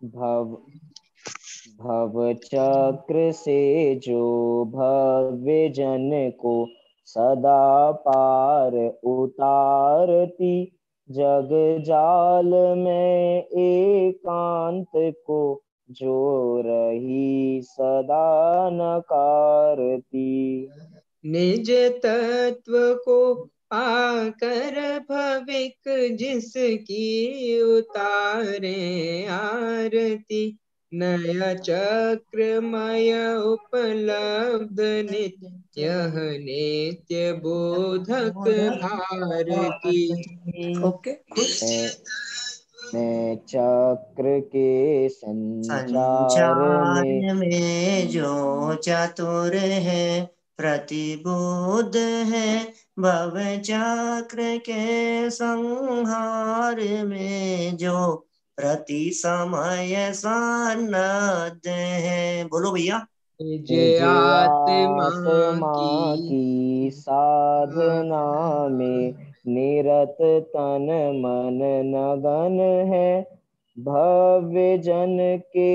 भव भव चक्र से जो भव्य जन को सदा पार उतारती, जग जाल में एकांत को जो रही सदा नकारती। निज तत्व को पाकर भविक जिसकी उतारे आरती, नया चक्रमय उपलब्ध नित्य, यह नित्य बोधक भारती। ओके, खुश। मैं चक्र के संचार में जो चतुर है, प्रतिबोध है, भव चक्र के संहार में जो प्रति समय सन्नद्ध है। बोलो भैया। निज निज आत्मा आत्मा की की साधना में निरत तन मन नगन है, भव्य जन के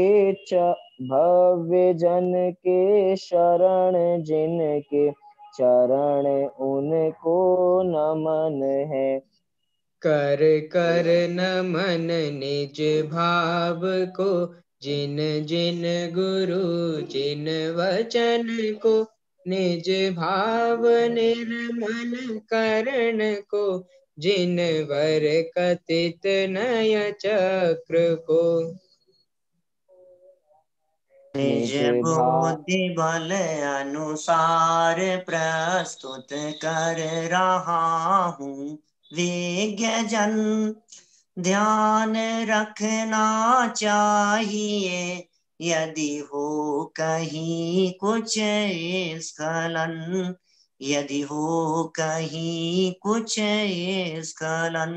शरण जिनके चरण उनको नमन है। कर कर नमन निज भाव को, जिन जिन गुरु जिन वचन को, निज भाव निर्मल करण को, जिन वर कथित नय चक्र को। निज बुद्धि बल अनुसार प्रस्तुत कर रहा हूँ विज्ञ जन, ध्यान रखना चाहिए यदि हो कहीं कुछ स्खलन, यदि हो कहीं कुछ स्खलन।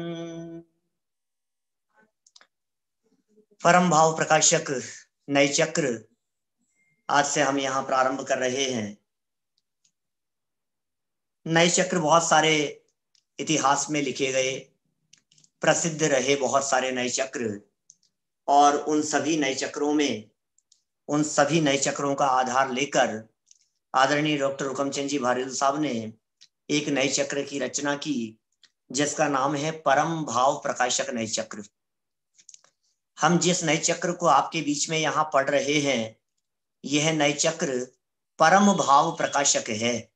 परम भाव प्रकाशक नए चक्र आज से हम यहाँ प्रारंभ कर रहे हैं। नए चक्र बहुत सारे इतिहास में लिखे गए, प्रसिद्ध रहे बहुत सारे नए चक्र, और उन सभी नए चक्रों में, उन सभी नए चक्रों का आधार लेकर आदरणीय डॉक्टर हुकमचंद जी भारद्वाज साहब ने एक नए चक्र की रचना की, जिसका नाम है परम भाव प्रकाशक नए चक्र। हम जिस नए चक्र को आपके बीच में यहाँ पढ़ रहे हैं, यह नए चक्र परम भाव प्रकाशक है।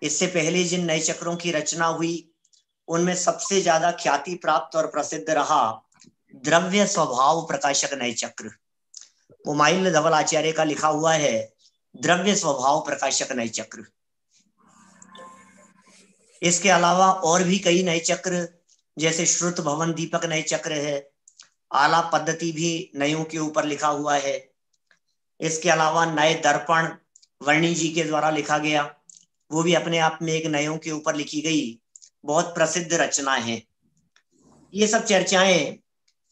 इससे पहले जिन नए चक्रों की रचना हुई, उनमें सबसे ज्यादा ख्याति प्राप्त और प्रसिद्ध रहा द्रव्य स्वभाव प्रकाशक नए चक्र। उमाइल धवल आचार्य का लिखा हुआ है द्रव्य स्वभाव प्रकाशक नए चक्र। इसके अलावा और भी कई नए चक्र, जैसे श्रुत भवन दीपक नए चक्र है, आलाप पद्धति भी नयों के ऊपर लिखा हुआ है। इसके अलावा नए दर्पण वर्णी जी के द्वारा लिखा गया, वो भी अपने आप में एक नयों के ऊपर लिखी गई बहुत प्रसिद्ध रचना है। ये सब चर्चाएं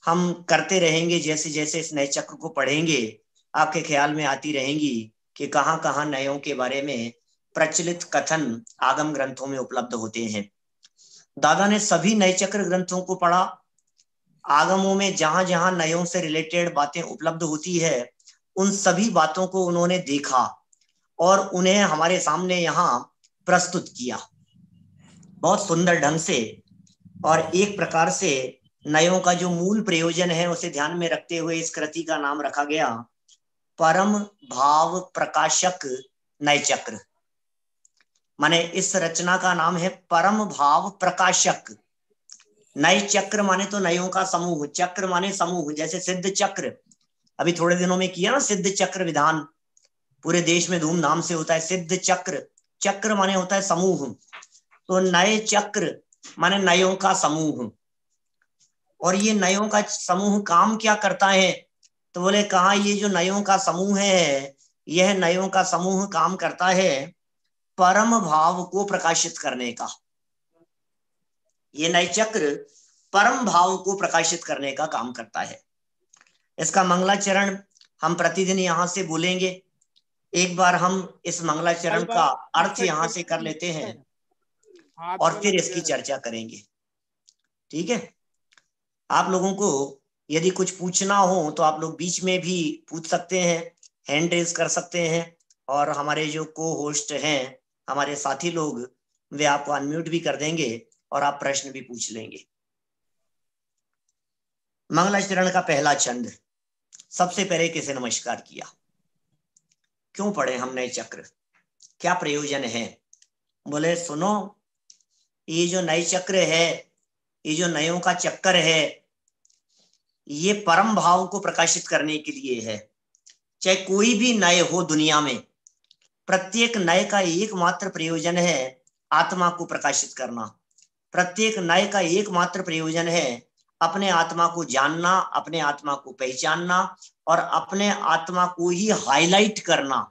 हम करते रहेंगे, जैसे जैसे इस नए चक्र को पढ़ेंगे आपके ख्याल में आती रहेंगी कि कहाँ कहाँ नयों के बारे में प्रचलित कथन आगम ग्रंथों में उपलब्ध होते हैं। दादा ने सभी नए चक्र ग्रंथों को पढ़ा। आगमों में जहां जहां नयों से रिलेटेड बातें उपलब्ध होती है, उन सभी बातों को उन्होंने देखा और उन्हें हमारे सामने यहाँ प्रस्तुत किया बहुत सुंदर ढंग से। और एक प्रकार से नयों का जो मूल प्रयोजन है उसे ध्यान में रखते हुए इस कृति का नाम रखा गया परम भाव प्रकाशक नए चक्र। माने इस रचना का नाम है परम भाव प्रकाशक। नए चक्र माने तो नयों का समूह, चक्र माने समूह, जैसे सिद्ध चक्र अभी थोड़े दिनों में किया ना, सिद्ध चक्र विधान पूरे देश में धूमधाम से होता है। सिद्ध चक्र, चक्र माने होता है समूह, तो नए चक्र माने नयों का समूह। और ये नयों का समूह काम क्या करता है, तो बोले कहा ये जो नयों का समूह है, यह नयों का समूह काम करता है परम भाव को प्रकाशित करने का। ये नए चक्र परम भाव को प्रकाशित करने का काम करता है। इसका मंगलाचरण हम प्रतिदिन यहाँ से बोलेंगे। एक बार हम इस मंगलाचरण का अर्थ यहाँ से कर लेते हैं और फिर इसकी चर्चा करेंगे। ठीक है, आप लोगों को यदि कुछ पूछना हो तो आप लोग बीच में भी पूछ सकते हैं, हैंड रेज कर सकते हैं, और हमारे जो को होस्ट हैं, हमारे साथी लोग, वे आपको अनम्यूट भी कर देंगे और आप प्रश्न भी पूछ लेंगे। मंगलाचरण का पहला छंद। सबसे पहले किसे नमस्कार किया? क्यों पढ़े हम नए चक्र? क्या प्रयोजन है? बोले सुनो, ये जो नए चक्र है, ये जो नयों का चक्कर है, ये परम भाव को प्रकाशित करने के लिए है। चाहे कोई भी नए हो दुनिया में, प्रत्येक नए का एकमात्र प्रयोजन है आत्मा को प्रकाशित करना। प्रत्येक नए का एकमात्र प्रयोजन है अपने आत्मा को जानना, अपने आत्मा को पहचानना और अपने आत्मा को ही हाईलाइट करना।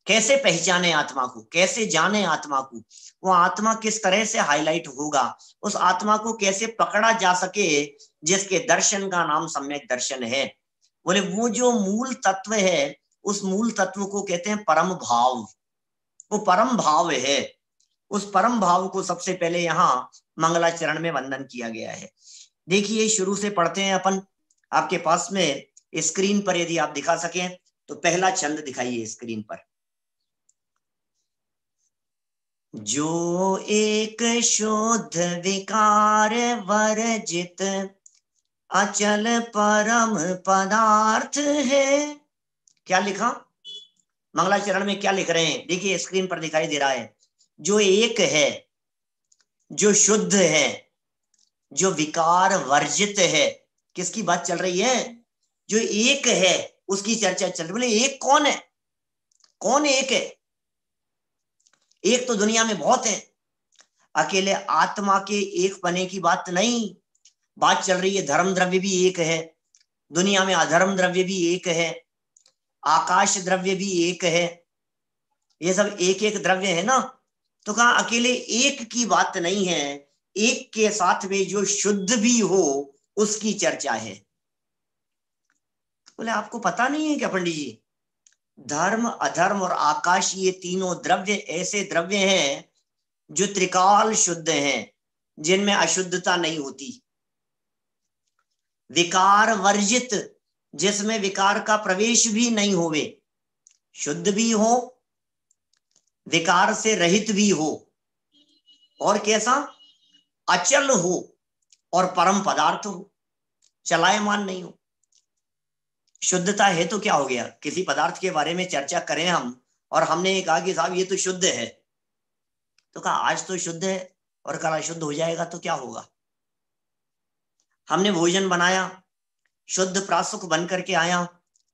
कैसे पहचाने आत्मा को, कैसे जाने आत्मा को, वो आत्मा किस तरह से हाईलाइट होगा, उस आत्मा को कैसे पकड़ा जा सके, जिसके दर्शन का नाम सम्यक दर्शन है। बोले वो जो मूल तत्व है, उस मूल तत्व को कहते हैं परम भाव। वो परम भाव है। उस परम भाव को सबसे पहले यहाँ मंगलाचरण में वंदन किया गया है। देखिए शुरू से पढ़ते हैं अपन। आपके पास में स्क्रीन पर यदि आप दिखा सकें तो पहला छंद दिखाइए स्क्रीन पर। जो एक शुद्ध विकार वर्जित अचल परम पदार्थ है। क्या लिखा? मंगलाचरण में क्या लिख रहे हैं? देखिए स्क्रीन पर दिखाई दे रहा है। जो एक है, जो शुद्ध है, जो विकार वर्जित है। किसकी बात चल रही है? जो एक है उसकी चर्चा चल रही। बोले एक कौन है? कौन एक है? एक तो दुनिया में बहुत है। अकेले आत्मा के एक पने की बात नहीं, बात चल रही है धर्म द्रव्य भी एक है दुनिया में, अधर्म द्रव्य भी एक है, आकाश द्रव्य भी एक है। ये सब एक एक द्रव्य है ना। तो कहा अकेले एक की बात नहीं है, एक के साथ में जो शुद्ध भी हो उसकी चर्चा है। बोले आपको पता नहीं है क्या पंडित जी? धर्म, अधर्म और आकाश, ये तीनों द्रव्य ऐसे द्रव्य हैं जो त्रिकाल शुद्ध हैं, जिनमें अशुद्धता नहीं होती। विकार वर्जित, जिसमें विकार का प्रवेश भी नहीं होवे, शुद्ध भी हो, विकार से रहित भी हो, और कैसा? अचल हो और परम पदार्थ हो, चलायमान नहीं हो। शुद्धता है तो क्या हो गया? किसी पदार्थ के बारे में चर्चा करें हम और हमने कहा कि साहब ये तो शुद्ध है, तो कहा आज तो शुद्ध है और कल अशुद्ध हो जाएगा तो क्या होगा? हमने भोजन बनाया, शुद्ध प्रासुक बन करके आया,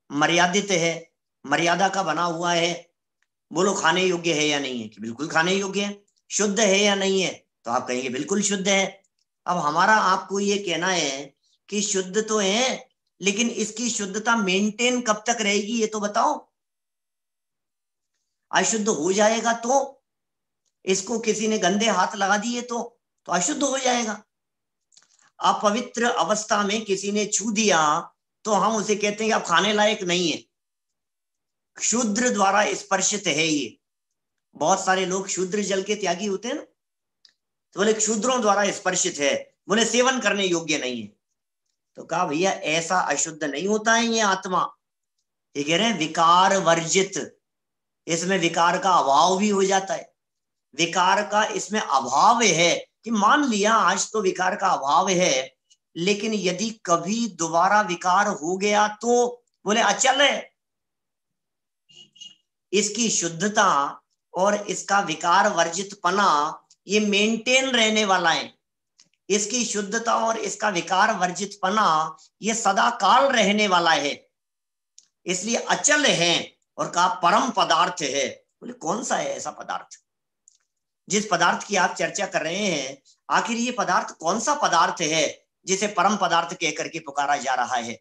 मर्यादित है, मर्यादा का बना हुआ है, बोलो खाने योग्य है या नहीं है? कि बिल्कुल खाने योग्य है। शुद्ध है या नहीं है? तो आप कहेंगे बिल्कुल शुद्ध है। अब हमारा आपको ये कहना है कि शुद्ध तो है, लेकिन इसकी शुद्धता मेंटेन कब तक रहेगी ये तो बताओ। अशुद्ध हो जाएगा तो, इसको किसी ने गंदे हाथ लगा दिए तो अशुद्ध हो जाएगा। अपवित्र अवस्था में किसी ने छू दिया तो हम उसे कहते हैं कि अब खाने लायक नहीं है। शूद्र द्वारा स्पर्शित है ये। बहुत सारे लोग शूद्र जल के त्यागी होते हैं ना, तो बोले शूद्रों द्वारा स्पर्शित है, बोले सेवन करने योग्य नहीं है। तो कहा भैया ऐसा अशुद्ध नहीं होता है ये आत्मा। ये कह रहे हैं विकार वर्जित, इसमें विकार का अभाव भी हो जाता है। विकार का इसमें अभाव है कि मान लिया आज तो विकार का अभाव है, लेकिन यदि कभी दोबारा विकार हो गया तो बोले अचल है। इसकी शुद्धता और इसका विकार वर्जित पना ये मेंटेन रहने वाला है। इसकी शुद्धता और इसका विकार वर्जित पना ये सदा काल रहने वाला है, इसलिए अचल है। और कहा परम पदार्थ है। बोले कौन सा है ऐसा पदार्थ? जिस पदार्थ की आप चर्चा कर रहे हैं, आखिर ये पदार्थ कौन सा पदार्थ है जिसे परम पदार्थ कह करके पुकारा जा रहा है?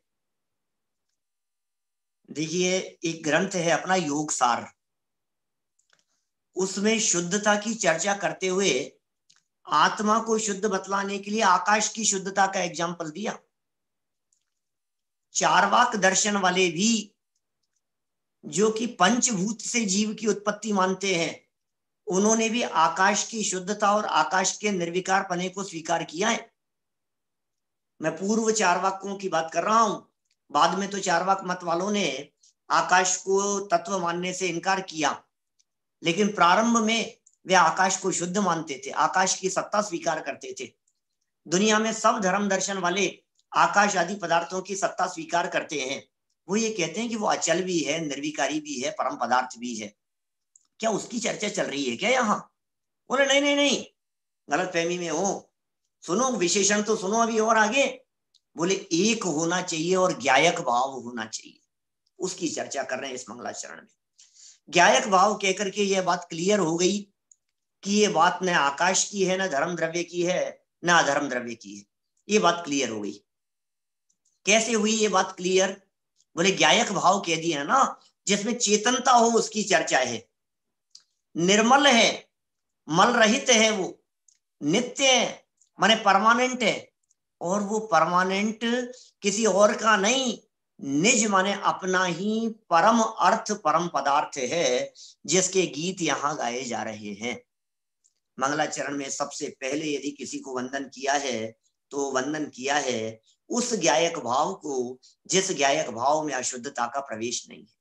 देखिए एक ग्रंथ है अपना योग सार, उसमें शुद्धता की चर्चा करते हुए आत्मा को शुद्ध बतलाने के लिए आकाश की शुद्धता का एग्जाम्पल दिया। चारवाक दर्शन वाले भी, जो कि पंचभूत से जीव की उत्पत्ति मानते हैं, उन्होंने भी आकाश की शुद्धता और आकाश के निर्विकार पने को स्वीकार किया है। मैं पूर्व चारवाकों की बात कर रहा हूं। बाद में तो चारवाक मत वालों ने आकाश को तत्व मानने से इनकार किया, लेकिन प्रारंभ में वे आकाश को शुद्ध मानते थे, आकाश की सत्ता स्वीकार करते थे। दुनिया में सब धर्म दर्शन वाले आकाश आदि पदार्थों की सत्ता स्वीकार करते हैं। वो ये कहते हैं कि वो अचल भी है, निर्विकारी भी है, परम पदार्थ भी है। क्या उसकी चर्चा चल रही है क्या यहाँ? बोले नहीं नहीं नहीं, गलत फहमी में हो, सुनो विशेषण तो सुनो अभी और आगे। बोले एक होना चाहिए और ज्ञायक भाव होना चाहिए, उसकी चर्चा कर रहे हैं इस मंगलाचरण में। ज्ञायक भाव कहकर के यह बात क्लियर हो गई कि ये बात न आकाश की है, न धर्म द्रव्य की है, न अधर्म द्रव्य की है। ये बात क्लियर हो गई। कैसे हुई ये बात क्लियर? बोले ज्ञायक भाव कह दिया ना, जिसमें चेतनता हो उसकी चर्चा है, निर्मल है, मल रहित है, वो नित्य है माने परमानेंट है, और वो परमानेंट किसी और का नहीं, निज माने अपना ही परम अर्थ परम पदार्थ है, जिसके गीत यहाँ गाए जा रहे हैं। मंगलाचरण में सबसे पहले यदि किसी को वंदन किया है तो वंदन किया है उस ज्ञायक भाव को, जिस ज्ञायक भाव में अशुद्धता का प्रवेश नहीं है,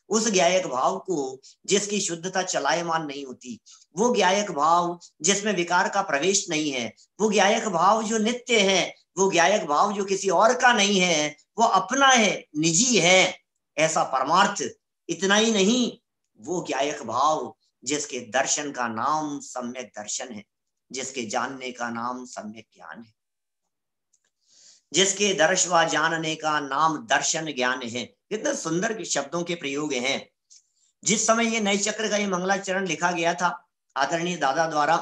उस ज्ञायक भाव को जिसकी शुद्धता चलायमान नहीं होती, वो ज्ञायक भाव जिसमें विकार का प्रवेश नहीं है, वो ज्ञायक भाव जो नित्य है, वो ज्ञायक भाव जो किसी और का नहीं है, वो अपना है, निजी है, ऐसा परमार्थ। इतना ही नहीं, वो ज्ञायक भाव जिसके दर्शन का नाम सम्यक दर्शन है, जिसके जानने का नाम सम्यक ज्ञान है, जिसके दर्श व जानने का नाम दर्शन ज्ञान है। कितने सुंदर शब्दों के प्रयोग हैं। जिस समय ये नए चक्र का ये मंगलाचरण लिखा गया था आदरणीय दादा द्वारा,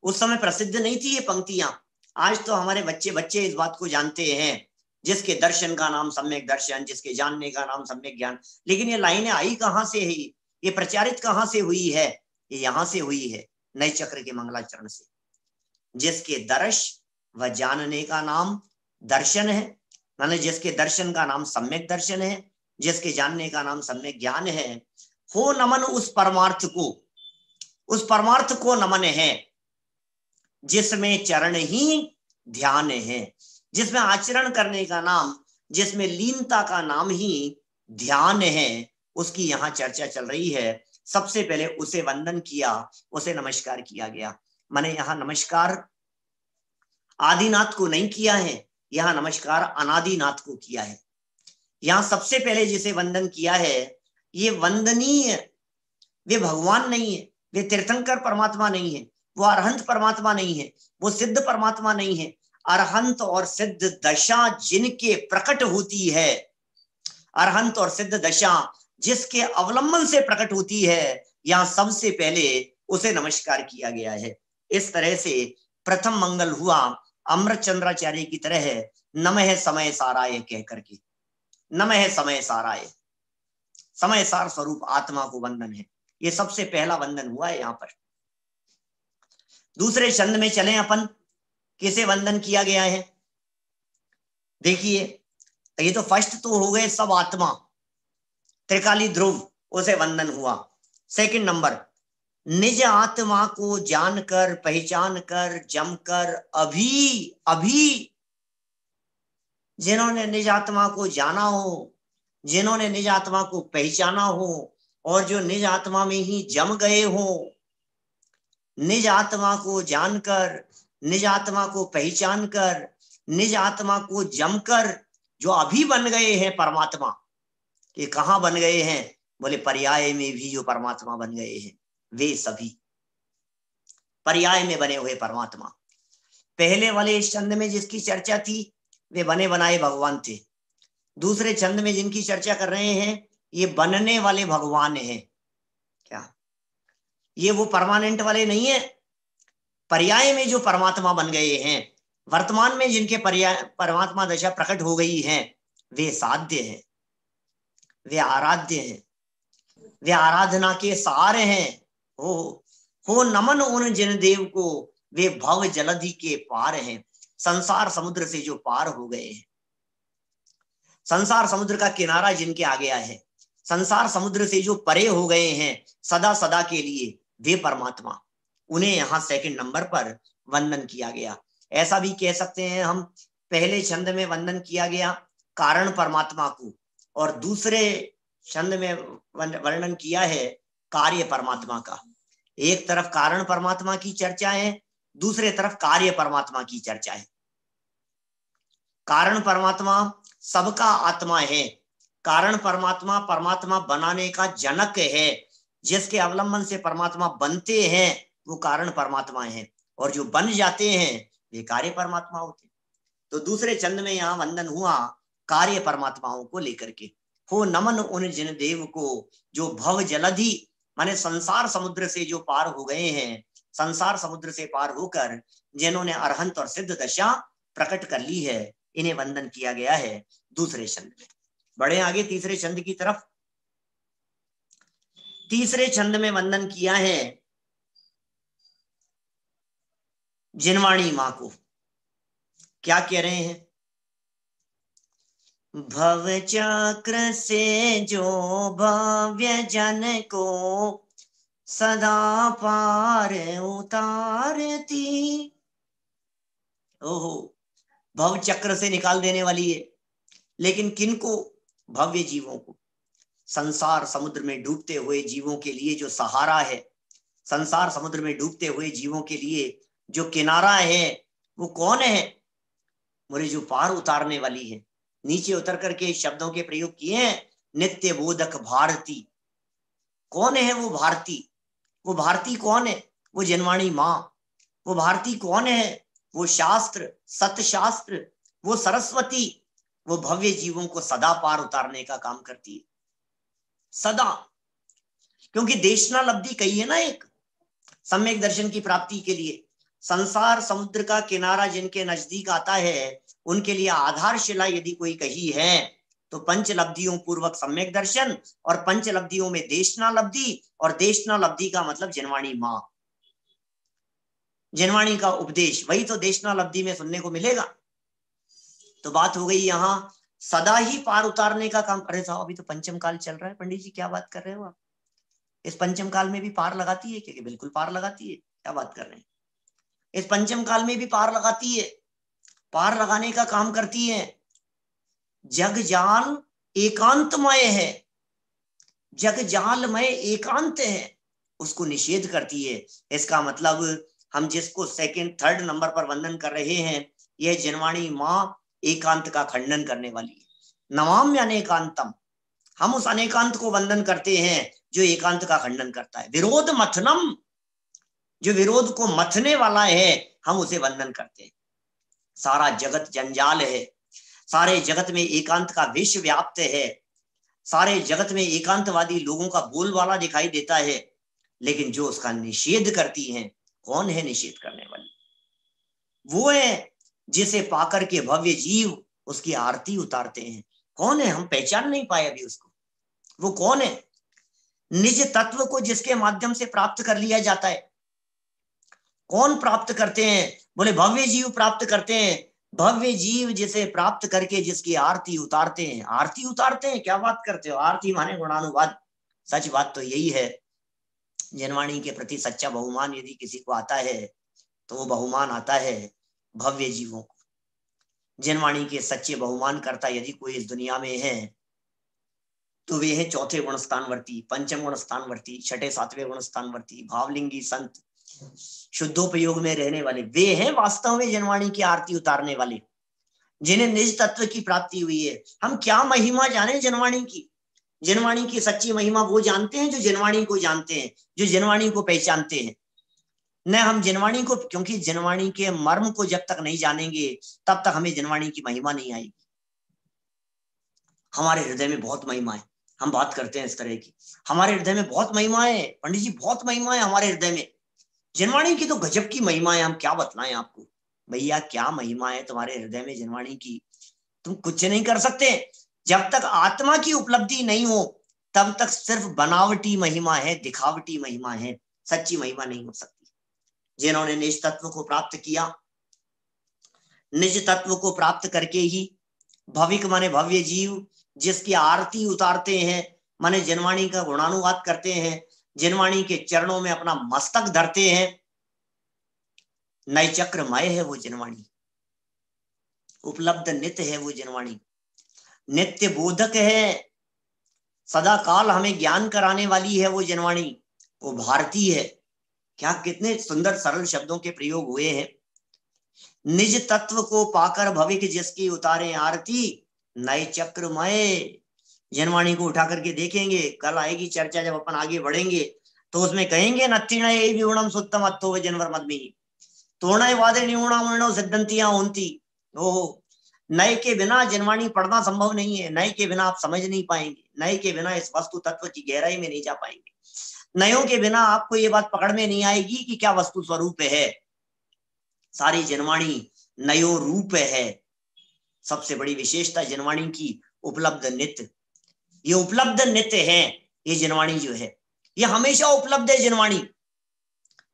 उस समय प्रसिद्ध नहीं थी ये पंक्तियां। आज तो हमारे बच्चे बच्चे इस बात को जानते हैं, जिसके दर्शन का नाम सम्यक दर्शन, जिसके जानने का नाम सम्यक ज्ञान। लेकिन ये लाइनें आई कहाँ से है, ये प्रचारित कहाँ से हुई है? ये यहाँ से हुई है, नए चक्र के मंगलाचरण से। जिसके दर्श व जानने का नाम दर्शन है, माने जिसके दर्शन का नाम सम्यक दर्शन है, जिसके जानने का नाम सम्यक ज्ञान है, हो नमन उस परमार्थ को, उस परमार्थ को नमन है जिसमें चरण ही ध्यान है, जिसमें आचरण करने का नाम, जिसमें लीनता का नाम ही ध्यान है, उसकी यहाँ चर्चा चल रही है। सबसे पहले उसे वंदन किया, उसे नमस्कार किया गया। माने यहाँ नमस्कार आदिनाथ को नहीं किया है, यहाँ नमस्कार अनादिनाथ को किया है। यहाँ सबसे पहले जिसे वंदन किया है, ये वंदनीय, वे भगवान नहीं है, वे तीर्थंकर परमात्मा नहीं है, वो अरहंत परमात्मा नहीं है, वो सिद्ध परमात्मा नहीं है। अरहंत और सिद्ध दशा जिनके प्रकट होती है, अरहंत और सिद्ध दशा जिसके अवलंबन से प्रकट होती है, यहाँ सबसे पहले उसे नमस्कार किया गया है। इस तरह से प्रथम मंगल हुआ अमृत चंद्राचार्य की तरह है, नमः समय साराय कह करके, नमः समय साराय, समय सार स्वरूप आत्मा को वंदन है। ये सबसे पहला वंदन हुआ है यहाँ पर। दूसरे छंद में चलें अपन, किसे वंदन किया गया है देखिए। ये तो फर्स्ट तो हो गए सब आत्मा, त्रिकाली ध्रुव, उसे वंदन हुआ। सेकंड नंबर, निज आत्मा को जानकर पहचान कर जमकर अभी जिन्होंने निज आत्मा को जाना हो, जिन्होंने निज आत्मा को पहचाना हो, और जो निज आत्मा में ही जम गए हो, निज आत्मा को जानकर, निज आत्मा को पहचान कर, निज आत्मा को जमकर जो अभी बन गए हैं परमात्मा। ये कहाँ बन गए हैं? बोले पर्याय में भी जो परमात्मा बन गए हैं, वे सभी पर्याय में बने हुए परमात्मा। पहले वाले इस छंद में जिसकी चर्चा थी वे बने बनाए भगवान थे। दूसरे छंद में जिनकी चर्चा कर रहे हैं ये बनने वाले भगवान हैं। क्या ये वो परमानेंट वाले नहीं है? पर्याय में जो परमात्मा बन गए हैं, वर्तमान में जिनके पर्याय परमात्मा दशा प्रकट हो गई है, वे साध्य हैं, वे आराध्य हैं, वे आराधना के सार हैं। हो नमन उन जिन देव को, वे भव जलधि के पार हैं, संसार समुद्र से जो पार हो गए हैं, संसार समुद्र का किनारा जिनके आ गया है, संसार समुद्र से जो परे हो गए हैं सदा सदा के लिए, वे परमात्मा, उन्हें यहाँ सेकंड नंबर पर वंदन किया गया। ऐसा भी कह सकते हैं हम, पहले छंद में वंदन किया गया कारण परमात्मा को और दूसरे छंद में वर्णन किया है कार्य परमात्मा का। एक तरफ कारण परमात्मा की चर्चा है, दूसरे तरफ कार्य परमात्मा की चर्चा है। कारण परमात्मा सबका आत्मा है, कारण परमात्मा परमात्मा बनाने का जनक है, जिसके अवलंबन से परमात्मा बनते हैं वो कारण परमात्मा है, और जो बन जाते हैं वे कार्य परमात्मा होते हैं। तो दूसरे चंद में यहाँ वंदन हुआ कार्य परमात्माओं को लेकर के। हो नमन उन जिन देव को जो भव जलधि माने संसार समुद्र से जो पार हो गए हैं, संसार समुद्र से पार होकर जिन्होंने अरहंत और सिद्ध दशा प्रकट कर ली है, इन्हें वंदन किया गया है दूसरे छंद में। बड़े आगे तीसरे छंद की तरफ। तीसरे छंद में वंदन किया है जिनवाणी मां को। क्या कह रहे हैं? भव चक्र से जो भव्य जन को सदा पार उतारती। ओहो, भव चक्र से निकाल देने वाली है, लेकिन किनको? भव्य जीवों को। संसार समुद्र में डूबते हुए जीवों के लिए जो सहारा है, संसार समुद्र में डूबते हुए जीवों के लिए जो किनारा है, वो कौन है? बोले जो पार उतारने वाली है। नीचे उतर करके शब्दों के प्रयोग किए हैं, नित्य बोधक भारती। कौन है वो भारती? वो भारती कौन है? वो जनवाणी मां। वो भारती कौन है? वो शास्त्र, सत शास्त्र, वो सरस्वती, वो भव्य जीवों को सदा पार उतारने का काम करती है, सदा। क्योंकि देशनालब्धि कही है ना, एक सम्यक दर्शन की प्राप्ति के लिए संसार समुद्र का किनारा जिनके नजदीक आता है, उनके लिए आधारशिला यदि कोई कही है तो पंचलब्धियों पूर्वक सम्यक दर्शन, और पंचलब्धियों में देशनालब्धि, और देशनालब्धि का मतलब जनवाणी मां, जनवाणी का उपदेश, वही तो देशनालब्धि में सुनने को मिलेगा। तो बात हो गई यहाँ सदा ही पार उतारने का काम। अरे साहब, अभी तो पंचम काल चल रहा है, पंडित जी क्या बात कर रहे हो आप? इस पंचम काल में भी पार लगाती है क्या? बिल्कुल पार लगाती है, क्या बात कर रहे हैं? इस पंचम काल में भी पार लगाती है, पार लगाने का काम करती है। जग जाल एकांतमय है, जग जालमय एकांत है, उसको निषेध करती है। इसका मतलब हम जिसको सेकंड थर्ड नंबर पर वंदन कर रहे हैं, यह जनवाणी मां एकांत का खंडन करने वाली है। नमाम्य अनेकांतम, हम उस अनेकांत को वंदन करते हैं जो एकांत का खंडन करता है। विरोध मथनम, जो विरोध को मथने वाला है, हम उसे वंदन करते हैं। सारा जगत जंजाल है, सारे जगत में एकांत का विश्व व्याप्त है, सारे जगत में एकांतवादी लोगों का बोलबाला दिखाई देता है, लेकिन जो उसका निषेध करती हैं, कौन है निषेध करने वाली? वो है जिसे पाकर के भव्य जीव उसकी आरती उतारते हैं। कौन है? हम पहचान नहीं पाए अभी उसको। वो कौन है? निज तत्व को जिसके माध्यम से प्राप्त कर लिया जाता है। कौन प्राप्त करते हैं? बोले भव्य जीव प्राप्त करते हैं। भव्य जीव जिसे प्राप्त करके जिसकी आरती उतारते हैं। आरती उतारते हैं? क्या बात करते हो? आरती माने गुणानुवाद। सच बात तो यही है, जनवाणी के प्रति सच्चा बहुमान यदि किसी को आता है तो वो बहुमान आता है भव्य जीवों को। जनवाणी के सच्चे बहुमान करता यदि कोई इस दुनिया में है तो वे हैं चौथे गुण स्थानवर्ती, पंचम गुण स्थानवर्ती, छठे सातवें गुण स्थानवर्ती, भावलिंगी संत, शुद्धोपयोग में रहने वाले। वे हैं वास्तव में जनवाणी की आरती उतारने वाले, जिन्हें निज तत्व की प्राप्ति हुई है। हम क्या महिमा जाने जनवाणी की? जनवाणी की सच्ची महिमा वो जानते हैं जो जनवाणी को जानते हैं, जो जनवाणी को पहचानते हैं। न हम जनवाणी को, क्योंकि जनवाणी के मर्म को जब तक नहीं जानेंगे तब तक हमें जनवाणी की महिमा नहीं आएगी। हमारे हृदय में बहुत महिमा है, हम बात करते हैं इस तरह की। हमारे हृदय में बहुत महिमा है पंडित जी, बहुत महिमा है हमारे हृदय में। जनवाणी की तो गजब की महिमा है, हम क्या बतलाएं आपको। भैया क्या महिमा है तुम्हारे हृदय में जनवाणी की, तुम कुछ नहीं कर सकते। जब तक आत्मा की उपलब्धि नहीं हो तब तक सिर्फ बनावटी महिमा है, दिखावटी महिमा है, सच्ची महिमा नहीं हो सकती। जिन्होंने निज तत्व को प्राप्त किया, निज तत्व को प्राप्त करके ही भविक माने भव्य जीव जिसकी आरती उतारते हैं, माने जनवाणी का गुणानुवाद करते हैं, जनवाणी के चरणों में अपना मस्तक धरते हैं, नए चक्रमय है वो जनवाणी, उपलब्ध नित्य है वो जनवाणी, नित्य बोधक है, सदा काल हमें ज्ञान कराने वाली है वो जनवाणी, वो भारती है। क्या कितने सुंदर सरल शब्दों के प्रयोग हुए हैं। निज तत्व को पाकर भविक जिसकी उतारे आरती, नए चक्रमय। जनवाणी को उठा करके देखेंगे, कल आएगी चर्चा जब अपन आगे बढ़ेंगे तो उसमें कहेंगे नत्तिणय विगुणम सुत्तम अत्तो जनवर मदमी तोणय वादे निगुणा सिद्धंतियां होंती। ओहो, नए के बिना जनवाणी पढ़ना संभव नहीं है, नए के बिना आप समझ नहीं पाएंगे, नए के बिना इस वस्तु तत्व की गहराई में नहीं जा पाएंगे, नयों के बिना आपको ये बात पकड़ में नहीं आएगी कि क्या वस्तु स्वरूप है। सारी जनवाणी नयो रूप है। सबसे बड़ी विशेषता जनवाणी की उपलब्ध नित्य, ये उपलब्ध नित्य है। ये जनवाणी जो है ये हमेशा उपलब्ध है जनवाणी।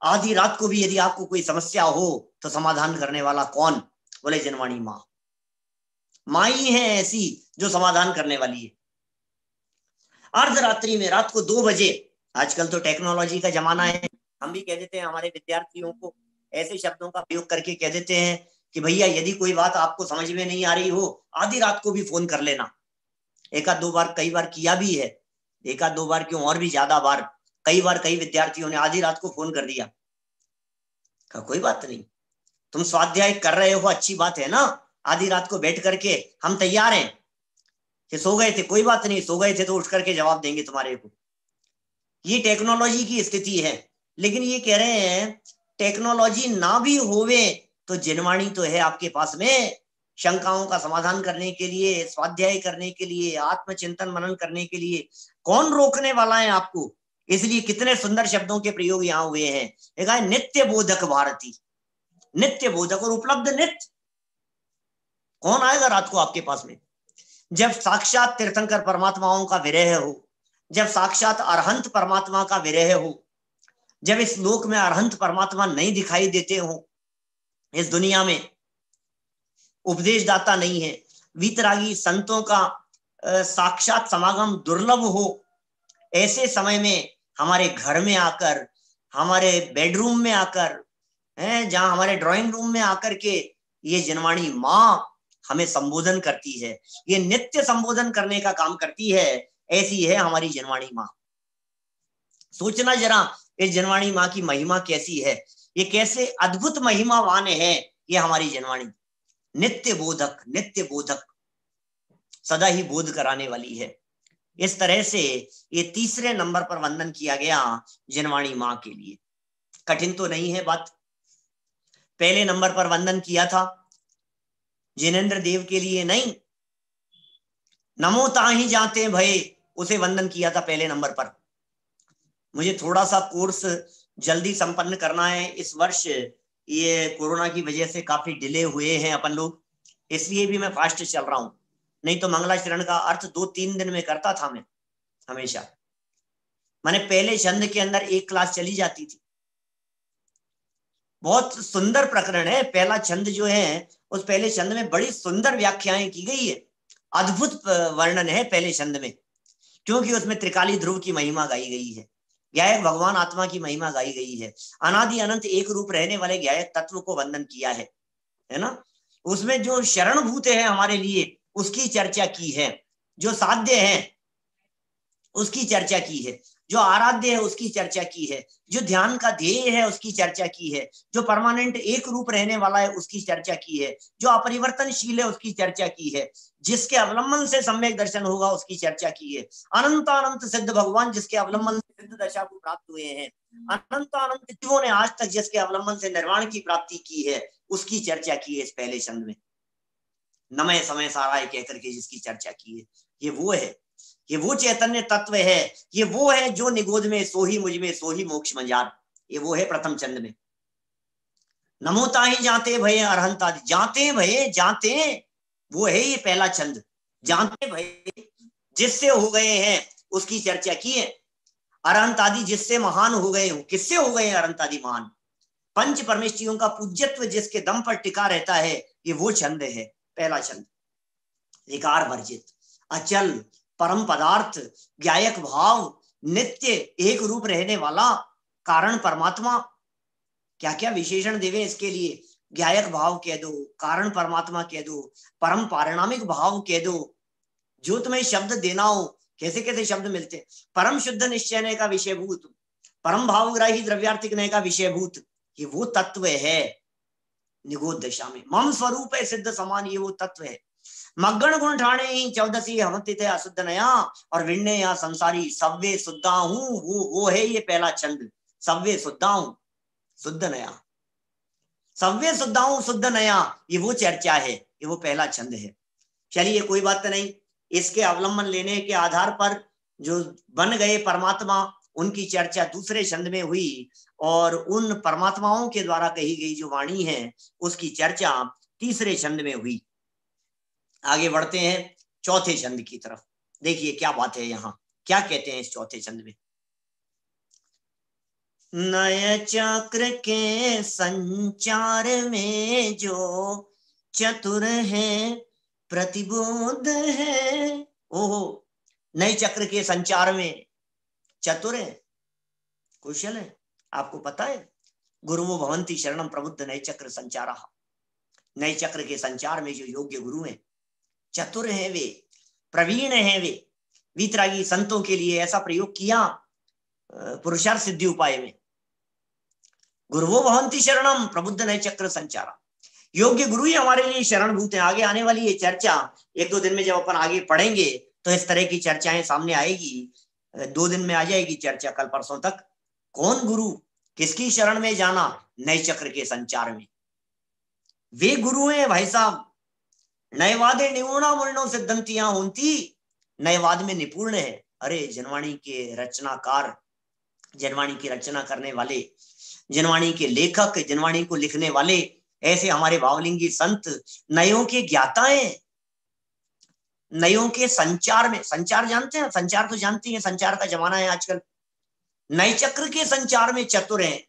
आधी रात को भी यदि आपको कोई समस्या हो तो समाधान करने वाला कौन? बोले जनवाणी माँ। माँ ही है ऐसी जो समाधान करने वाली है। अर्धरात्रि में रात को 2 बजे, आजकल तो टेक्नोलॉजी का जमाना है, हम भी कह देते हैं हमारे विद्यार्थियों को ऐसे शब्दों का प्रयोग करके कह देते हैं कि भैया यदि कोई बात आपको समझ में नहीं आ रही हो आधी रात को भी फोन कर लेना। एक आध 2 बार, कई बार किया भी है, एक आध 2 बार क्यों और भी ज्यादा बार, कई बार कई विद्यार्थियों ने आधी रात को फोन कर दिया। कोई बात नहीं, तुम स्वाध्याय कर रहे हो, अच्छी बात है ना, आधी रात को बैठ करके हम तैयार हैं कि सो गए थे, कोई बात नहीं, सो गए थे तो उठ करके जवाब देंगे तुम्हारे को। ये टेक्नोलॉजी की स्थिति है। लेकिन ये कह रहे हैं टेक्नोलॉजी ना भी होवे तो जनवाणी तो है आपके पास में, शंकाओं का समाधान करने के लिए, स्वाध्याय करने के लिए, आत्मचिंतन मनन करने के लिए। कौन रोकने वाला है आपको? इसलिए कितने सुंदर शब्दों के प्रयोग यहाँ हुए हैं। एक है नित्य बोधक भारती, नित्य बोधक और उपलब्ध नित्य। कौन आएगा रात को आपके पास में? जब साक्षात तीर्थंकर परमात्माओं का विरह हो, जब साक्षात अरहंत परमात्मा का विरह हो, जब इस लोक में अरहंत परमात्मा नहीं दिखाई देते हो, इस दुनिया में उपदेश दाता नहीं है, वीतरागी संतों का साक्षात समागम दुर्लभ हो, ऐसे समय में हमारे घर में आकर, हमारे बेडरूम में आकर, जहां हमारे ड्राइंग रूम में आकर के ये जनवाणी माँ हमें संबोधन करती है, ये नित्य संबोधन करने का काम करती है। ऐसी है हमारी जनवाणी माँ। सोचना जरा इस जनवाणी माँ की महिमा कैसी है, ये कैसे अद्भुत महिमावान है ये हमारी जनवाणी। नित्य बोधक, नित्य बोधक, सदा ही बोध कराने वाली है। इस तरह से ये तीसरे नंबर पर वंदन किया गया जनवाणी माँ के लिए। कठिन तो नहीं है बात। पहले नंबर पर वंदन किया था जिनेंद्र देव के लिए, नहीं, नमो ताहि जाते भय, उसे वंदन किया था पहले नंबर पर। मुझे थोड़ा सा कोर्स जल्दी संपन्न करना है इस वर्ष, ये कोरोना की वजह से काफी डिले हुए हैं अपन लोग, इसलिए भी मैं फास्ट चल रहा हूं। नहीं तो मंगलाचरण का अर्थ 2-3 दिन में करता था मैं हमेशा। मैंने पहले छंद के अंदर 1 क्लास चली जाती थी। बहुत सुंदर प्रकरण है पहला छंद जो है, उस पहले छंद में बड़ी सुंदर व्याख्याएं की गई है, अद्भुत वर्णन है पहले छंद में, क्योंकि उसमें त्रिकाली ध्रुव की महिमा गाई गई है, ज्ञायक भगवान आत्मा की महिमा गाई गई है, अनादि अनंत एक रूप रहने वाले ज्ञायक तत्व को वंदन किया है ना। उसमें जो शरणभूत है हमारे लिए उसकी चर्चा की है, जो साध्य है उसकी चर्चा की है, जो आराध्य है उसकी चर्चा की है, जो ध्यान का ध्येय है उसकी चर्चा की है, जो परमानेंट एक रूप रहने वाला है उसकी चर्चा की है, जो अपरिवर्तनशील है उसकी चर्चा की है, जिसके अवलंबन से सम्यक दर्शन होगा उसकी चर्चा की है, अनंत अनंत सिद्ध भगवान जिसके अवलंबन से सिद्ध दशा को प्राप्त हुए हैं, अनंत अनंत जीवों ने आज तक जिसके अवलंबन से निर्वाण की प्राप्ति की है उसकी चर्चा की है इस पहले छंद में। नमय समय साराय कहकर के जिसकी चर्चा की है, ये वो है, ये वो चैतन्य तत्व है, ये वो है जो निगोद में सोही मुझ में सोही मोक्ष मंजार, ये वो है प्रथम छंद में। नमो ताहि जाते भय अरहंत आदि, जाते भय, जाते वो है ये पहला छंद, जाते भय जिससे हो गए हैं उसकी चर्चा की है। अरहंत आदि जिससे महान हो गए हो, किससे हो गए अरहंत आदि महान? पंच परमेष्ठियों का पूज्यत्व जिसके दम पर टिका रहता है, ये वो छंद है पहला छंद। विकार वर्जित, अचल, परम पदार्थ, ज्ञायक भाव, नित्य एक रूप रहने वाला कारण परमात्मा, क्या क्या विशेषण देवे इसके लिए। ज्ञायक भाव कह दो, कारण परमात्मा कह दो, परम पारिणामिक भाव कह दो, जो तुम्हें शब्द देना हो। कैसे कैसे शब्द मिलते हैं। परम शुद्ध निश्चय ने का विषयभूत, परम भावग्राही द्रव्यार्थिक ने का विषयभूत, ये वो तत्व है निगोद दशा में। मम स्वरूप है सिद्ध समान, ये वो तत्व है। मग्गण गुण ठाणे ही चौदसी हमति थे अशुद्ध नया, और विण्य या संसारी सव्य शुद्धा हूं, वो है ये पहला छंद। सव्य शुद्धा हूं, शुद्ध नया, सव्य शुद्धा हूं शुद्ध नया, ये वो चर्चा है, ये वो पहला छंद है। चलिए कोई बात नहीं, इसके अवलंबन लेने के आधार पर जो बन गए परमात्मा, उनकी चर्चा दूसरे छंद में हुई, और उन परमात्माओं के द्वारा कही गई जो वाणी है उसकी चर्चा तीसरे छंद में हुई। आगे बढ़ते हैं चौथे छंद की तरफ। देखिए क्या बात है, यहाँ क्या कहते हैं इस चौथे छंद में। नय चक्र के संचार में जो चतुर है प्रतिबुद्ध है। ओहो, नए चक्र के संचार में चतुर है, कुशल है। आपको पता है, गुरुवो भवन्ति शरणम प्रबुद्ध नए चक्र संचारा। नए चक्र के संचार में जो योग्य गुरु हैं, चतुर हैं वे, प्रवीण हैं वे। वीतरागी संतों के लिए ऐसा प्रयोग किया पुरुषार्थ सिद्धि उपाय में। गुरुवो भवन्ति शरणम प्रबुद्ध नए चक्र संचारा, योग्य गुरु ही हमारे लिए शरणभूत हैं। आगे आने वाली ये चर्चा 1-2 दिन में जब अपन आगे पढ़ेंगे तो इस तरह की चर्चाएं सामने आएगी। 2 दिन में आ जाएगी चर्चा, कल परसों तक। कौन गुरु, किसकी शरण में जाना, नए चक्र के संचार में। वे गुरु हैं भाई साहब, नयवादे निपुणा मुनिनो सिद्धंतियां होती, नयवाद में निपुण है। अरे जनवाणी के रचनाकार, जनवाणी की रचना करने वाले, जनवाणी के लेखक, जनवाणी को लिखने वाले, ऐसे हमारे भावलिंगी संत नयों के ज्ञाता हैं। नयों के संचार में, संचार जानते हैं, संचार तो जानती हैं, संचार का जमाना है आजकल। नए चक्र के संचार में चतुर हैं।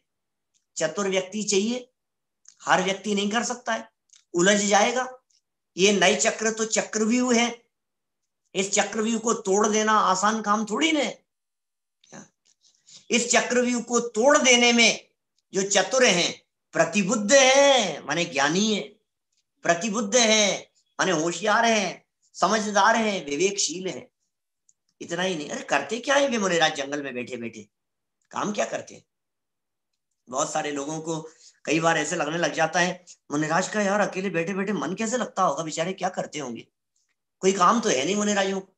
चतुर व्यक्ति चाहिए, हर व्यक्ति नहीं कर सकता है, उलझ जाएगा। ये नए चक्र तो चक्रव्यूह है, इस चक्रव्यूह को तोड़ देना आसान काम थोड़ी ना है। इस चक्रव्यूह को तोड़ देने में जो चतुर हैं, प्रतिबुद्ध है माने ज्ञानी है, प्रतिबुद्ध है माने होशियार है, समझदार है, विवेकशील है। इतना ही नहीं, अरे करते क्या है वे मुनिराज जंगल में बैठे बैठे, काम क्या करते हैं। बहुत सारे लोगों को कई बार ऐसे लगने लग जाता है, मुनिराज का यार अकेले बैठे बैठे मन कैसे लगता होगा, बेचारे क्या करते होंगे, कोई काम तो है नहीं मुनिराजों को,